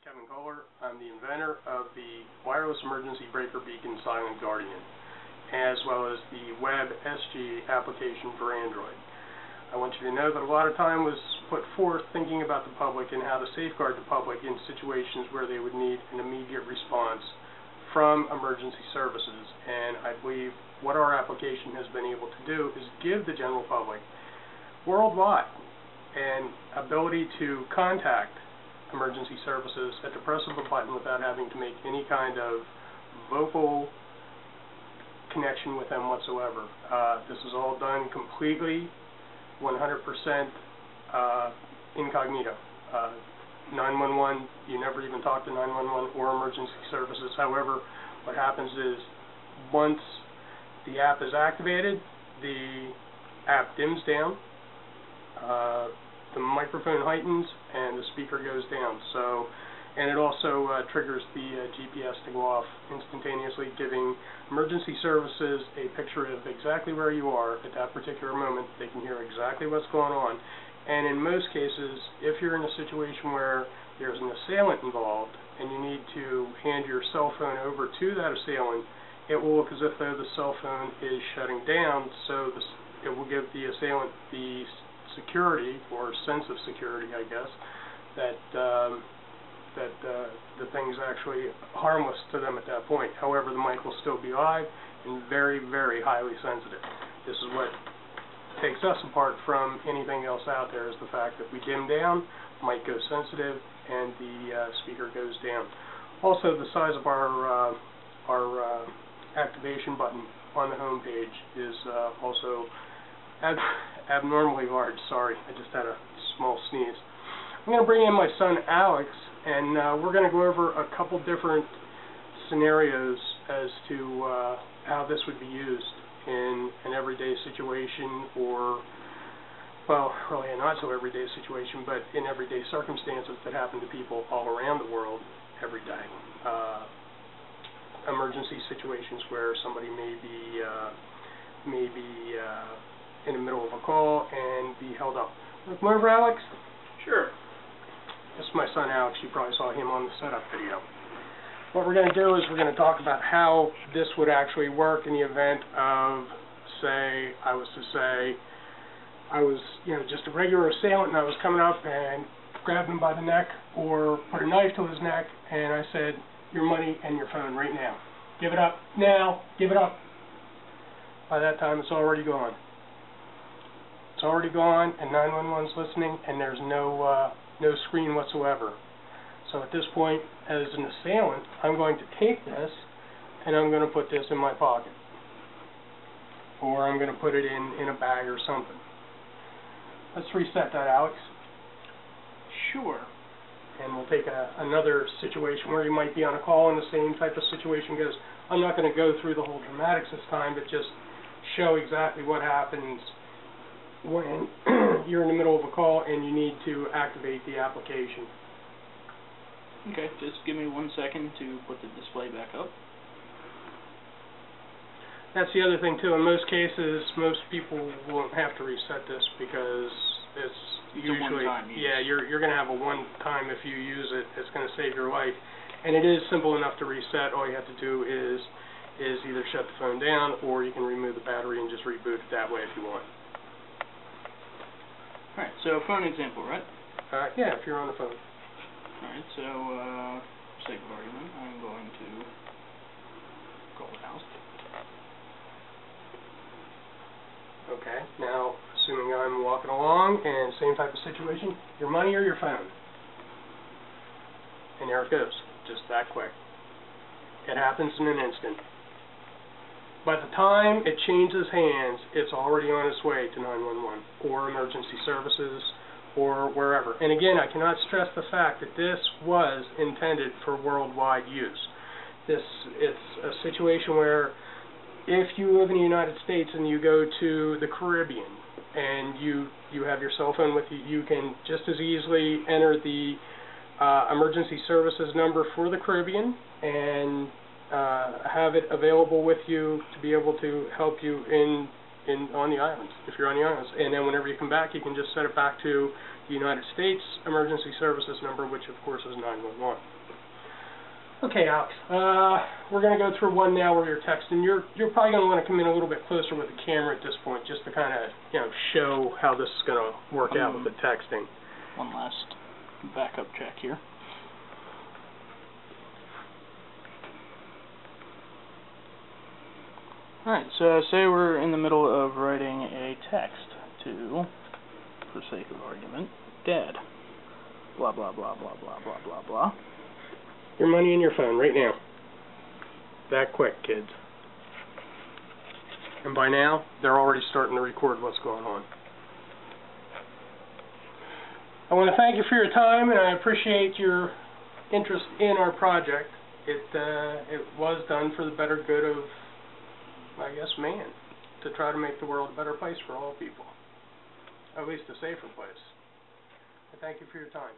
I'm the inventor of the wireless emergency breaker beacon Silent Guardian, as well as the WEBB SG application for Android. I want you to know that a lot of time was put forth thinking about the public and how to safeguard the public in situations where they would need an immediate response from emergency services. And I believe what our application has been able to do is give the general public worldwide an ability to contact emergency services at the press of a button without having to make any kind of vocal connection with them whatsoever. This is all done completely 100% incognito. 911, you never even talk to 911 or emergency services. However, what happens is once the app is activated, the app dims down, the microphone heightens, and the speaker goes down. And it also triggers the GPS to go off instantaneously, giving emergency services a picture of exactly where you are at that particular moment. They can hear exactly what's going on. And in most cases, if you're in a situation where there's an assailant involved and you need to hand your cell phone over to that assailant, it will look as if though the cell phone is shutting down, so it will give the assailant the security, or sense of security, I guess, that the thing's actually harmless to them at that point. However, the mic will still be live and very, very highly sensitive. This is what takes us apart from anything else out there, is the fact that we dim down, mic goes sensitive, and the speaker goes down. Also, the size of our activation button on the home page is also abnormally large. Sorry, I just had a small sneeze. I'm going to bring in my son Alex, and we're going to go over a couple different scenarios as to how this would be used in an everyday situation, or, well, really a not so everyday situation, but in everyday circumstances that happen to people all around the world every day. Emergency situations where somebody may be in the middle of a call and be held up. Come over, Alex. Sure. This is my son Alex. You probably saw him on the setup video. What we're going to do is we're going to talk about how this would actually work in the event of, say, I was just a regular assailant and I was coming up and grabbed him by the neck or put a knife to his neck, and I said, your money and your phone right now. Give it up now. Give it up. By that time, it's already gone. It's already gone, and 911's listening, and there's no screen whatsoever. So at this point, as an assailant, I'm going to take this, and I'm going to put this in my pocket. Or I'm going to put it in a bag or something. Let's reset that, Alex. Sure. And we'll take another situation where you might be on a call and the same type of situation goes. I'm not going to go through the whole dramatics this time, but just show exactly what happens when you're in the middle of a call and you need to activate the application. Okay, just give me 1 second to put the display back up. That's the other thing too. In most cases, most people won't have to reset this because it's usually a one-time use. Yeah, you're going to have a one-time if you use it. It's going to save your life, and it is simple enough to reset. All you have to do is either shut the phone down, or you can remove the battery and just reboot it that way if you want. Alright, so phone example, right? Yeah, if you're on the phone. Alright, so, for sake of argument, I'm going to call the house. Okay, now, assuming I'm walking along, and same type of situation, your money or your phone? And there it goes, just that quick. It happens in an instant. By the time it changes hands, it's already on its way to 911 or emergency services or wherever. And again, I cannot stress the fact that this was intended for worldwide use. It's a situation where if you live in the United States and you go to the Caribbean and you have your cell phone with you, you can just as easily enter the emergency services number for the Caribbean and have it available with you to be able to help you in on the islands, if you're on the islands. And then whenever you come back, you can just set it back to the United States Emergency Services number, which of course is 911. Okay, Alex, we're going to go through one now where you're texting. You're probably going to want to come in a little bit closer with the camera at this point, just to kind of, show how this is going to work out with the texting. One last backup check here. Alright, so say we're in the middle of writing a text to, for sake of argument, Dad. Blah, blah, blah, blah, blah, blah, blah, blah. Your money in your phone right now. That quick, kids. And by now, they're already starting to record what's going on. I want to thank you for your time, and I appreciate your interest in our project. It was done for the better good of, I guess, man, to try to make the world a better place for all people, at least a safer place. I thank you for your time.